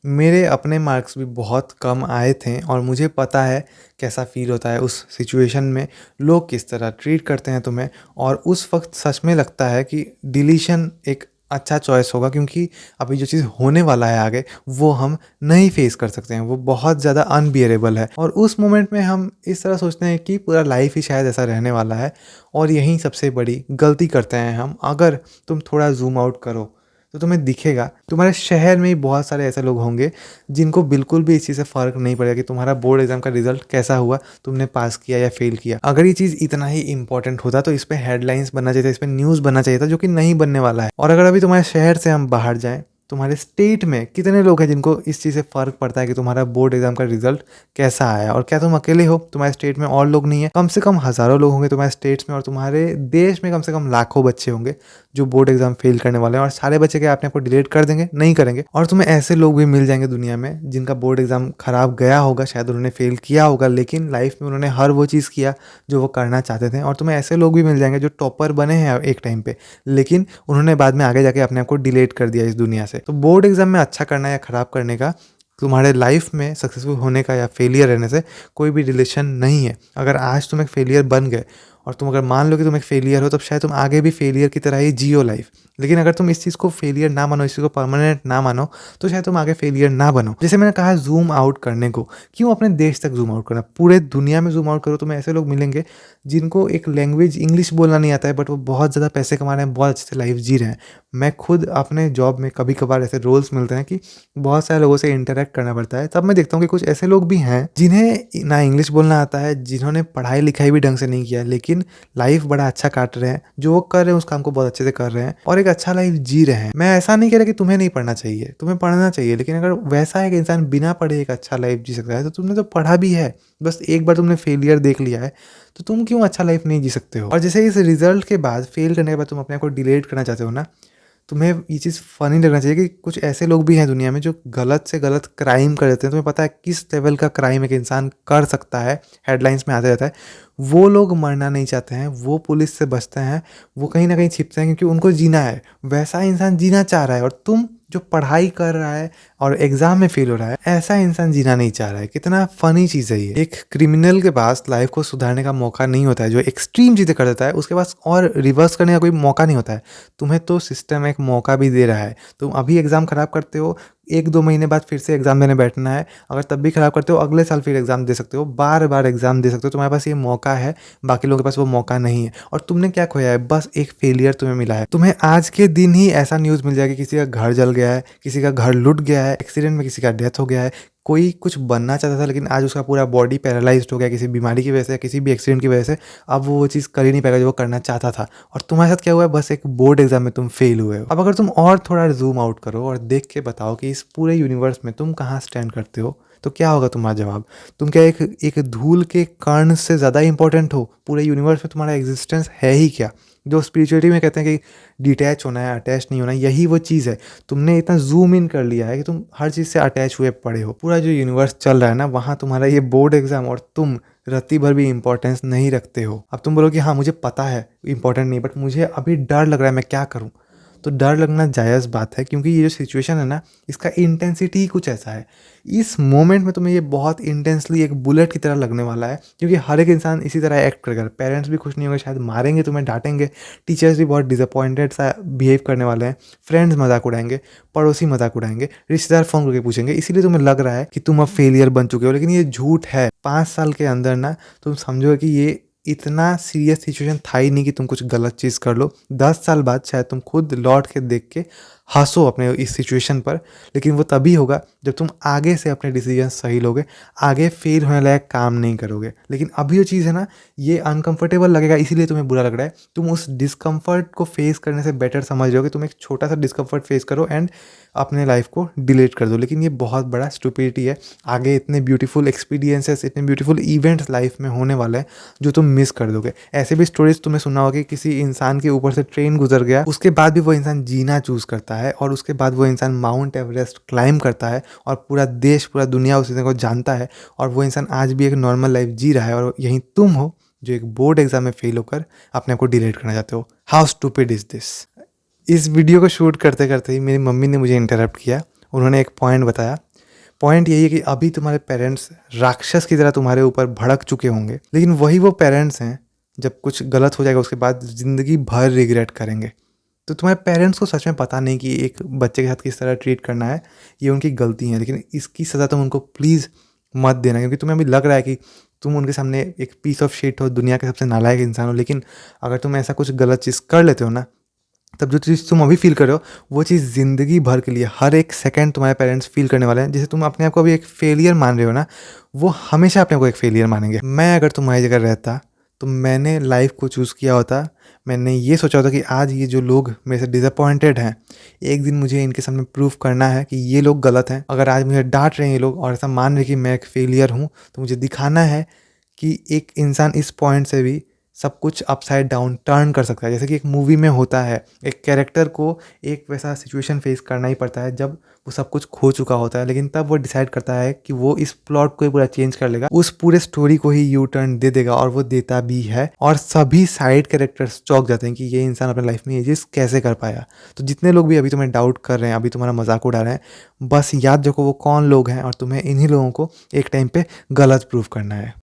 मेरे अपने मार्क्स भी बहुत कम आए थे और मुझे पता है कैसा फ़ील होता है उस सिचुएशन में, लोग किस तरह ट्रीट करते हैं तुम्हें। और उस वक़्त सच में लगता है कि डिलीशन एक अच्छा चॉइस होगा, क्योंकि अभी जो चीज़ होने वाला है आगे, वो हम नहीं फ़ेस कर सकते हैं, वो बहुत ज़्यादा अनबियरेबल है। और उस मोमेंट में हम इस तरह सोचते हैं कि पूरा लाइफ़ ही शायद ऐसा रहने वाला है, और यही सबसे बड़ी गलती करते हैं हम। अगर तुम थोड़ा ज़ूम आउट करो तो तुम्हें दिखेगा, तुम्हारे शहर में ही बहुत सारे ऐसे लोग होंगे जिनको बिल्कुल भी इस चीज़ से फ़र्क नहीं पड़ेगा कि तुम्हारा बोर्ड एग्जाम का रिजल्ट कैसा हुआ, तुमने पास किया या फेल किया। अगर ये चीज़ इतना ही इंपॉर्टेंट होता तो इस पे हेडलाइंस बनना चाहिए था, इस पे न्यूज़ बनना चाहिए था, जो कि नहीं बनने वाला है। और अगर अभी तुम्हारे शहर से हम बाहर जाएं, तुम्हारे स्टेट में कितने लोग हैं जिनको इस चीज़ से फ़र्क पड़ता है कि तुम्हारा बोर्ड एग्जाम का रिजल्ट कैसा आया। और क्या तुम अकेले हो? तुम्हारे स्टेट में और लोग नहीं है? कम से कम हज़ारों लोग होंगे तुम्हारे स्टेट्स में, और तुम्हारे देश में कम से कम लाखों बच्चे होंगे जो बोर्ड एग्जाम फेल करने वाले हैं। और सारे बच्चे क्या अपने आप को डिलीट कर देंगे? नहीं करेंगे। और तुम्हें ऐसे लोग भी मिल जाएंगे दुनिया में जिनका बोर्ड एग्जाम खराब गया होगा, शायद उन्होंने फेल किया होगा, लेकिन लाइफ में उन्होंने हर वो चीज़ किया जो वो करना चाहते थे। और तुम्हें ऐसे लोग भी मिल जाएंगे जो टॉपर बने हैं एक टाइम पे, लेकिन उन्होंने बाद में आगे जाके अपने आप को डिलीट कर दिया इस दुनिया से। तो बोर्ड एग्जाम में अच्छा करना या खराब करने का तुम्हारे लाइफ में सक्सेसफुल होने का या फेलियर रहने से कोई भी रिलेशन नहीं है। अगर आज तुम एक फेलियर बन गए, और तुम अगर मान लो कि तुम एक फेलियर हो, तब शायद तुम आगे भी फेलियर की तरह ही जियो लाइफ। लेकिन अगर तुम इस चीज़ को फेलियर ना मानो, इस चीज़ को परमानेंट ना मानो, तो शायद तुम आगे फेलियर ना बनो। जैसे मैंने कहा जूम आउट करने को, क्यों अपने देश तक जूम आउट करना, पूरे दुनिया में जूम आउट करो। तुम्हें ऐसे लोग मिलेंगे जिनको एक लैंग्वेज इंग्लिश बोलना नहीं आता है, बट वो बहुत ज़्यादा पैसे कमा रहे हैं, बहुत अच्छे से लाइफ जी रहे हैं। मैं खुद अपने जॉब में कभी कभार ऐसे रोल्स मिलते हैं कि बहुत सारे लोगों से इंटरेक्ट करना पड़ता है, तब मैं देखता हूँ कि कुछ ऐसे लोग भी हैं जिन्हें ना इंग्लिश बोलना आता है, जिन्होंने पढ़ाई लिखाई भी ढंग से नहीं किया, लेकिन लाइफ बड़ा अच्छा काट रहे हैं। जो वो कर रहे हैं उस काम को बहुत अच्छे से कर रहे हैं और एक अच्छा लाइफ जी रहे हैं। मैं ऐसा नहीं कह रहा कि तुम्हें नहीं पढ़ना चाहिए, तुम्हें पढ़ना चाहिए, लेकिन अगर वैसा एक इंसान बिना पढ़े एक अच्छा लाइफ जी सकता है, तो तुमने तो पढ़ा भी है, बस एक बार तुमने फेलियर देख लिया है, तो तुम क्यों अच्छा लाइफ नहीं जी सकते हो। और जैसे इस रिजल्ट के बाद, फेल करने के बाद तुम अपने आप को डिलीट करना चाहते हो ना, तुम्हें ये चीज़ फ़नी लगना चाहिए कि कुछ ऐसे लोग भी हैं दुनिया में जो गलत से गलत क्राइम कर देते हैं। तुम्हें पता है किस लेवल का क्राइम एक इंसान कर सकता है, हेडलाइंस में आते रहता है। वो लोग मरना नहीं चाहते हैं, वो पुलिस से बचते हैं, वो कहीं न कहीं छिपते हैं क्योंकि उनको जीना है। वैसा इंसान जीना चाह रहा है, और तुम जो पढ़ाई कर रहा है और एग्ज़ाम में फ़ेल हो रहा है, ऐसा इंसान जीना नहीं चाह रहा है। कितना फ़नी चीज़ है ये। एक क्रिमिनल के पास लाइफ़ को सुधारने का मौका नहीं होता है, जो एक्सट्रीम चीज़ें कर देता है, उसके पास और रिवर्स करने का कोई मौका नहीं होता है। तुम्हें तो सिस्टम एक मौका भी दे रहा है। तुम अभी एग्ज़ाम ख़राब करते हो, 1-2 महीने बाद फिर से एग्ज़ाम देने बैठना है। अगर तब भी ख़राब करते हो, अगले साल फिर एग्ज़ाम दे सकते हो, बार-बार एग्ज़ाम दे सकते हो। तुम्हारे पास ये मौका है, बाकी लोगों के पास वो मौका नहीं है। और तुमने क्या खोया है? बस एक फेलियर तुम्हें मिला है। तुम्हें आज के दिन ही ऐसा न्यूज़ मिल जाएगा कि किसी का घर जल गया है, किसी का घर लुट गया है, एक्सीडेंट में किसी का डेथ हो गया है। कोई कुछ बनना चाहता था, लेकिन आज उसका पूरा बॉडी पैरालाइज़्ड हो गया किसी बीमारी की वजह से, किसी भी एक्सीडेंट की वजह से। अब वो चीज़ कर ही नहीं पाएगा जो वो करना चाहता था। और तुम्हारे साथ क्या हुआ है? बस एक बोर्ड एग्ज़ाम में तुम फेल हुए हो। अब अगर तुम और थोड़ा ज़ूम आउट करो और देख के बताओ कि इस पूरे यूनिवर्स में तुम कहाँ स्टैंड करते हो, तो क्या होगा तुम्हारा जवाब? तुम क्या एक एक धूल के कण से ज़्यादा इंपॉर्टेंट हो? पूरे यूनिवर्स में तुम्हारा एग्जिस्टेंस है ही क्या? जो स्पिरिचुअलिटी में कहते हैं कि डिटैच होना है, अटैच नहीं होना है, यही वो चीज़ है। तुमने इतना ज़ूम इन कर लिया है कि तुम हर चीज़ से अटैच हुए पड़े हो। पूरा जो यूनिवर्स चल रहा है ना, वहाँ तुम्हारा ये बोर्ड एग्ज़ाम और तुम रत्ती भर भी इंपॉर्टेंस नहीं रखते हो। अब तुम बोलो कि हाँ, मुझे पता है इंपॉर्टेंट नहीं, बट मुझे अभी डर लग रहा है, मैं क्या करूँ? तो डर लगना जायज़ बात है, क्योंकि ये जो सिचुएशन है ना, इसका इंटेंसिटी ही कुछ ऐसा है। इस मोमेंट में तुम्हें ये बहुत इंटेंसली एक बुलेट की तरह लगने वाला है, क्योंकि हर एक इंसान इसी तरह एक्ट करेगा। पेरेंट्स भी खुश नहीं होंगे, शायद मारेंगे तुम्हें, डांटेंगे। टीचर्स भी बहुत डिसअपॉइंटेड सा बिहेव करने वाले हैं। फ्रेंड्स मजाक उड़ाएंगे, पड़ोसी मजाक उड़ाएंगे, रिश्तेदार फ़ोन करके पूछेंगे। इसीलिए तुम्हें लग रहा है कि तुम अब फेलियर बन चुके हो, लेकिन ये झूठ है। 5 साल के अंदर ना तुम समझो कि ये इतना सीरियस सिचुएशन था ही नहीं कि तुम कुछ गलत चीज़ कर लो। 10 साल बाद शायद तुम खुद लौट के देख के हंसो अपने इस सिचुएशन पर, लेकिन वो तभी होगा जब तुम आगे से अपने डिसीजन सही लोगे, आगे फेल होने लायक काम नहीं करोगे। लेकिन अभी जो चीज़ है ना, ये अनकंफर्टेबल लगेगा, इसीलिए तुम्हें बुरा लग रहा है। तुम उस डिस्कम्फर्ट को फेस करने से बेटर समझ रहे हो कि तुम एक छोटा सा डिस्कम्फर्ट फेस करो एंड अपने लाइफ को डिलीट कर दो। लेकिन ये बहुत बड़ा स्टुपिडिटी है। आगे इतने ब्यूटीफुल एक्सपीरियंसेस, इतने ब्यूटीफुल इवेंट्स लाइफ में होने वाले हैं जो तुम मिस कर दोगे। ऐसे भी स्टोरीज तुम्हें सुना होगा कि किसी इंसान के ऊपर से ट्रेन गुजर गया, उसके बाद भी वो इंसान जीना चूज करता है, और उसके बाद वो इंसान माउंट एवरेस्ट क्लाइम करता है, और पूरा देश, पूरा दुनिया उस इंसान को जानता है, और वो इंसान आज भी एक नॉर्मल लाइफ जी रहा है। और यहीं तुम हो जो एक बोर्ड एग्जाम में फेल होकर अपने आप को डिलीट करना चाहते हो। How stupid is this. इस वीडियो को शूट करते करते ही मेरी मम्मी ने मुझे इंटरप्ट किया। उन्होंने एक पॉइंट बताया पॉइंट यही है कि अभी तुम्हारे पेरेंट्स राक्षस की तरह तुम्हारे ऊपर भड़क चुके होंगे, लेकिन वही वो पेरेंट्स हैं जब कुछ गलत हो जाएगा उसके बाद ज़िंदगी भर रिग्रेट करेंगे। तो तुम्हारे पेरेंट्स को सच में पता नहीं कि एक बच्चे के साथ किस तरह ट्रीट करना है, ये उनकी गलती है, लेकिन इसकी सज़ा तुम उनको प्लीज़ मत देना, क्योंकि तुम्हें अभी लग रहा है कि तुम उनके सामने एक पीस ऑफ शिट हो, दुनिया के सबसे नालायक इंसान हो, लेकिन अगर तुम ऐसा कुछ गलत चीज़ कर लेते हो ना, तब जो चीज़ तुम अभी फ़ील कर रहे हो, वो चीज़ ज़िंदगी भर के लिए हर एक सेकंड तुम्हारे पेरेंट्स फ़ील करने वाले हैं। जैसे तुम अपने आप को अभी एक फेलियर मान रहे हो ना, वो हमेशा अपने आप को एक फेलियर मानेंगे। मैं अगर तुम्हारी जगह रहता, तो मैंने लाइफ़ को चूज़ किया होता। मैंने ये सोचा होता कि आज ये जो लोग मेरे से डिसअपॉइंटेड हैं, एक दिन मुझे इनके सामने प्रूव करना है कि ये लोग गलत हैं। अगर आज मुझे डाँट रहे हैं ये लोग और ऐसा मान रहे हैं कि मैं एक फेलियर हूँ, तो मुझे दिखाना है कि एक इंसान इस पॉइंट से भी सब कुछ अपसाइड डाउन टर्न कर सकता है। जैसे कि एक मूवी में होता है, एक कैरेक्टर को एक वैसा सिचुएशन फेस करना ही पड़ता है जब वो सब कुछ खो चुका होता है, लेकिन तब वो डिसाइड करता है कि वो इस प्लॉट को ही पूरा चेंज कर लेगा, उस पूरे स्टोरी को ही यू टर्न दे देगा, और वो देता भी है। और सभी साइड कैरेक्टर्स चौंक जाते हैं कि ये इंसान अपने लाइफ में ये चीज़ कैसे कर पाया। तो जितने लोग भी अभी तुम्हें डाउट कर रहे हैं, अभी तुम्हारा मजाक उड़ा रहे हैं, बस याद रखो वो कौन लोग हैं और तुम्हें इन्हीं लोगों को एक टाइम पे गलत प्रूफ करना है।